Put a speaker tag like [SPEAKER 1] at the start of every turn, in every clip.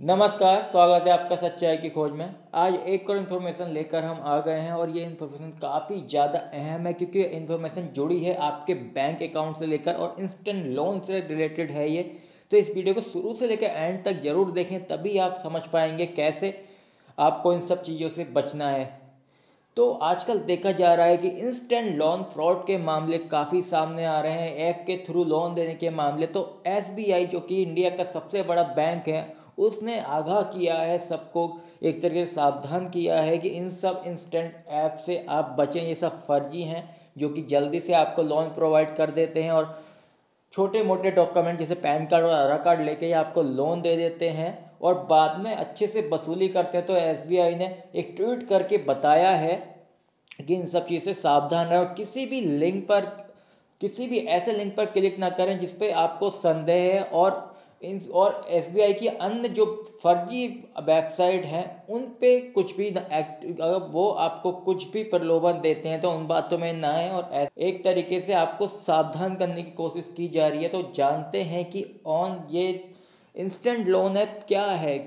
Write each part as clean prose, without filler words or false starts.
[SPEAKER 1] नमस्कार, स्वागत है आपका सच्चाई की खोज में। आज एक और इन्फॉर्मेशन लेकर हम आ गए हैं और ये इन्फॉर्मेशन काफ़ी ज़्यादा अहम है क्योंकि ये इन्फॉर्मेशन जुड़ी है आपके बैंक अकाउंट से लेकर और इंस्टेंट लोन से रिलेटेड है ये। तो इस वीडियो को शुरू से लेकर एंड तक ज़रूर देखें, तभी आप समझ पाएंगे कैसे आपको इन सब चीज़ों से बचना है। तो आजकल देखा जा रहा है कि इंस्टेंट लोन फ्रॉड के मामले काफ़ी सामने आ रहे हैं। ऐप के थ्रू लोन देने के मामले तो एसबीआई जो कि इंडिया का सबसे बड़ा बैंक है, उसने आगाह किया है सबको, एक तरीके से सावधान किया है कि इन सब इंस्टेंट ऐप से आप बचें। ये सब फर्जी हैं जो कि जल्दी से आपको लोन प्रोवाइड कर देते हैं और छोटे मोटे डॉक्यूमेंट जैसे पैन कार्ड और आधार कार्ड लेके ही आपको लोन दे देते हैं और बाद में अच्छे से वसूली करते हैं। तो एसबीआई ने एक ट्वीट करके बताया है कि इन सब चीज़ से सावधान रहें और किसी भी ऐसे लिंक पर क्लिक ना करें जिस पे आपको संदेह है। और एसबीआई की अन्य जो फर्जी वेबसाइट हैं उन पे कुछ भी अगर वो आपको कुछ भी प्रलोभन देते हैं तो उन बातों में ना आए और एक तरीके से आपको सावधान करने की कोशिश की जा रही है। तो जानते हैं कि ये इंस्टेंट लोन ऐप क्या है।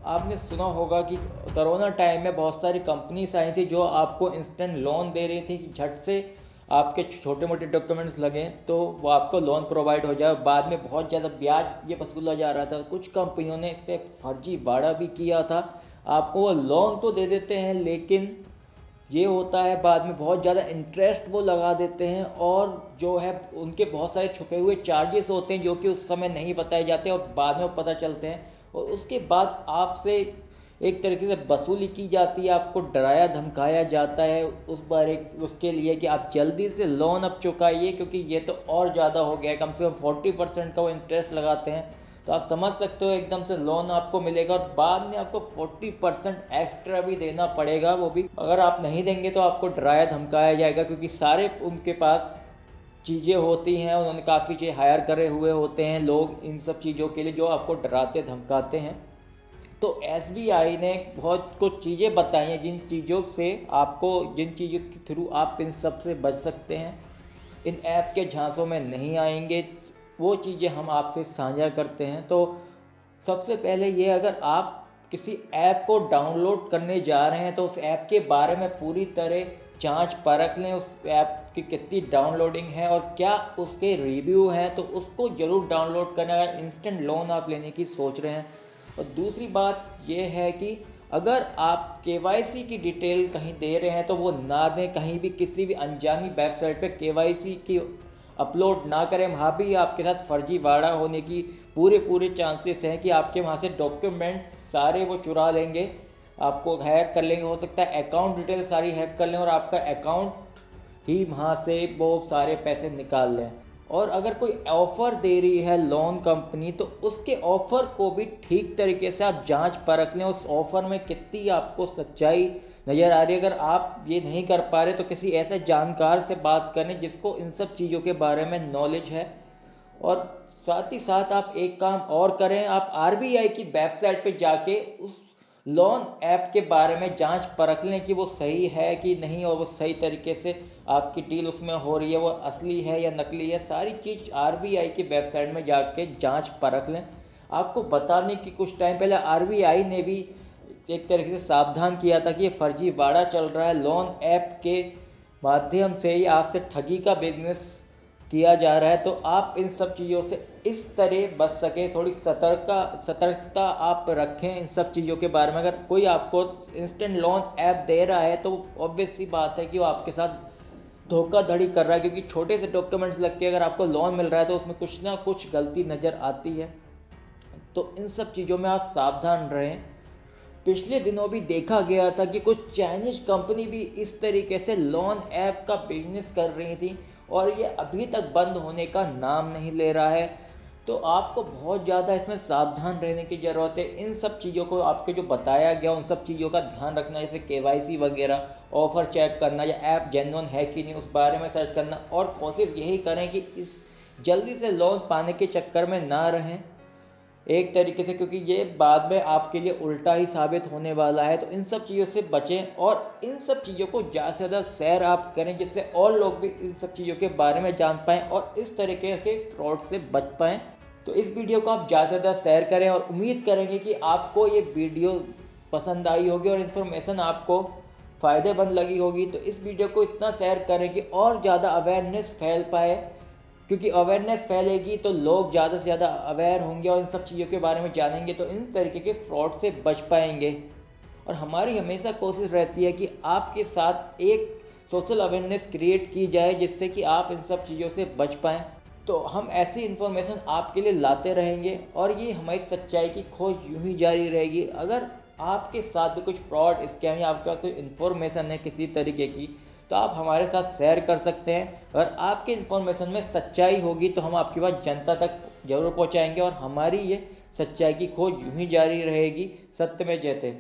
[SPEAKER 1] आपने सुना होगा कि कोरोना टाइम में बहुत सारी कंपनीज आई थी जो आपको इंस्टेंट लोन दे रही थी कि झट से आपके छोटे मोटे डॉक्यूमेंट्स लगें तो वो आपको लोन प्रोवाइड हो जाए। बाद में बहुत ज़्यादा ब्याज ये वसूला जा रहा था। कुछ कंपनियों ने इस पर फर्जी वाड़ा भी किया था। आपको वो लोन तो दे देते हैं लेकिन ये होता है बाद में बहुत ज़्यादा इंटरेस्ट वो लगा देते हैं और जो है उनके बहुत सारे छुपे हुए चार्जेस होते हैं जो कि उस समय नहीं बताए जाते और बाद में पता चलते हैं। और उसके बाद आपसे एक तरीके से वसूली की जाती है, आपको डराया धमकाया जाता है उसके लिए कि आप जल्दी से लोन अब चुकाइए क्योंकि ये तो और ज़्यादा हो गया है। कम से कम 40% का वो इंटरेस्ट लगाते हैं। तो आप समझ सकते हो एकदम से लोन आपको मिलेगा और बाद में आपको 40% एक्स्ट्रा भी देना पड़ेगा। वो भी अगर आप नहीं देंगे तो आपको डराया धमकाया जाएगा क्योंकि सारे उनके पास चीज़ें होती हैं, उन्होंने काफ़ी चीज़ हायर करे हुए होते हैं लोग इन सब चीज़ों के लिए जो आपको डराते धमकाते हैं। तो एसबीआई ने बहुत कुछ चीज़ें बताई हैं जिन चीज़ों के थ्रू आप इन सब से बच सकते हैं, इन ऐप के झांसों में नहीं आएंगे। वो चीज़ें हम आपसे साझा करते हैं। तो सबसे पहले ये, अगर आप किसी ऐप को डाउनलोड करने जा रहे हैं तो उस ऐप के बारे में पूरी तरह जांच परख लें। उस ऐप की कितनी डाउनलोडिंग है और क्या उसके रिव्यू हैं, तो उसको ज़रूर डाउनलोड करना अगर इंस्टेंट लोन आप लेने की सोच रहे हैं। और दूसरी बात ये है कि अगर आप केवाईसी की डिटेल कहीं दे रहे हैं तो वो ना दें, कहीं भी किसी भी अनजानी वेबसाइट पे केवाईसी की अपलोड ना करें। वहाँ भी आपके साथ फर्जीवाड़ा होने की पूरे चांसेस हैं कि आपके वहाँ से डॉक्यूमेंट सारे वो चुरा लेंगे, आपको हैक कर लेंगे। हो सकता है अकाउंट डिटेल सारी हैक कर लें और आपका अकाउंट ही वहाँ से वो सारे पैसे निकाल लें। और अगर कोई ऑफ़र दे रही है लोन कंपनी तो उसके ऑफ़र को भी ठीक तरीके से आप जांच परख लें, उस ऑफ़र में कितनी आपको सच्चाई नज़र आ रही है। अगर आप ये नहीं कर पा रहे तो किसी ऐसे जानकार से बात करें जिसको इन सब चीज़ों के बारे में नॉलेज है। और साथ ही साथ आप एक काम और करें, आप आरबीआई की वेबसाइट पे जाके उस लोन ऐप के बारे में जांच परख लें कि वो सही है कि नहीं और वो सही तरीके से आपकी डील उसमें हो रही है, वो असली है या नकली है। सारी चीज़ आरबीआई की वेबसाइट में जाके जांच परख लें। आपको बताने की कुछ टाइम पहले आरबीआई ने भी एक तरीके से सावधान किया था कि ये फर्जीवाड़ा चल रहा है, लोन ऐप के माध्यम से ही आपसे ठगी का बिजनेस किया जा रहा है। तो आप इन सब चीज़ों से इस तरह बच सकें, थोड़ी सतर्कता आप रखें इन सब चीज़ों के बारे में। अगर कोई आपको इंस्टेंट लोन ऐप दे रहा है तो ऑब्वियस सी बात है कि वो आपके साथ धोखाधड़ी कर रहा है क्योंकि छोटे से डॉक्यूमेंट्स लग के अगर आपको लोन मिल रहा है तो उसमें कुछ ना कुछ गलती नज़र आती है। तो इन सब चीज़ों में आप सावधान रहें। पिछले दिनों भी देखा गया था कि कुछ चाइनीज कंपनी भी इस तरीके से लोन ऐप का बिजनेस कर रही थी और ये अभी तक बंद होने का नाम नहीं ले रहा है। तो आपको बहुत ज़्यादा इसमें सावधान रहने की ज़रूरत है। इन सब चीज़ों को आपके जो बताया गया उन सब चीज़ों का ध्यान रखना, जैसे केवाईसी वगैरह, ऑफ़र चेक करना या ऐप जेन्युइन है कि नहीं उस बारे में सर्च करना। और कोशिश यही करें कि इस जल्दी से लोन पाने के चक्कर में ना रहें। एक तरीके से, क्योंकि ये बाद में आपके लिए उल्टा ही साबित होने वाला है। तो इन सब चीज़ों से बचें और इन सब चीज़ों को ज़्यादा से ज़्यादा शेयर आप करें, जिससे और लोग भी इन सब चीज़ों के बारे में जान पाएँ और इस तरीके के फ्रॉड से बच पाएँ। तो इस वीडियो को आप ज़्यादा से ज़्यादा शेयर करें और उम्मीद करेंगे कि आपको ये वीडियो पसंद आई होगी और इन्फॉर्मेशन आपको फ़ायदेमंद लगी होगी। तो इस वीडियो को इतना शेयर करें कि और ज़्यादा अवेयरनेस फैल पाए, क्योंकि अवेयरनेस फैलेगी तो लोग ज़्यादा से ज़्यादा अवेयर होंगे और इन सब चीज़ों के बारे में जानेंगे, तो इन तरीके के फ्रॉड से बच पाएंगे। और हमारी हमेशा कोशिश रहती है कि आपके साथ एक सोशल अवेयरनेस क्रिएट की जाए, जिससे कि आप इन सब चीज़ों से बच पाएँ। तो हम ऐसी इन्फॉर्मेशन आपके लिए लाते रहेंगे और ये हमारी सच्चाई की खोज यूं ही जारी रहेगी। अगर आपके साथ भी कुछ फ्रॉड, स्कैम या आपके पास कोई इन्फॉर्मेशन है किसी तरीके की, तो आप हमारे साथ शेयर कर सकते हैं। अगर आपके इन्फॉर्मेशन में सच्चाई होगी तो हम आपकी बात जनता तक जरूर पहुंचाएंगे और हमारी ये सच्चाई की खोज यूं ही जारी रहेगी। सत्य में जयते।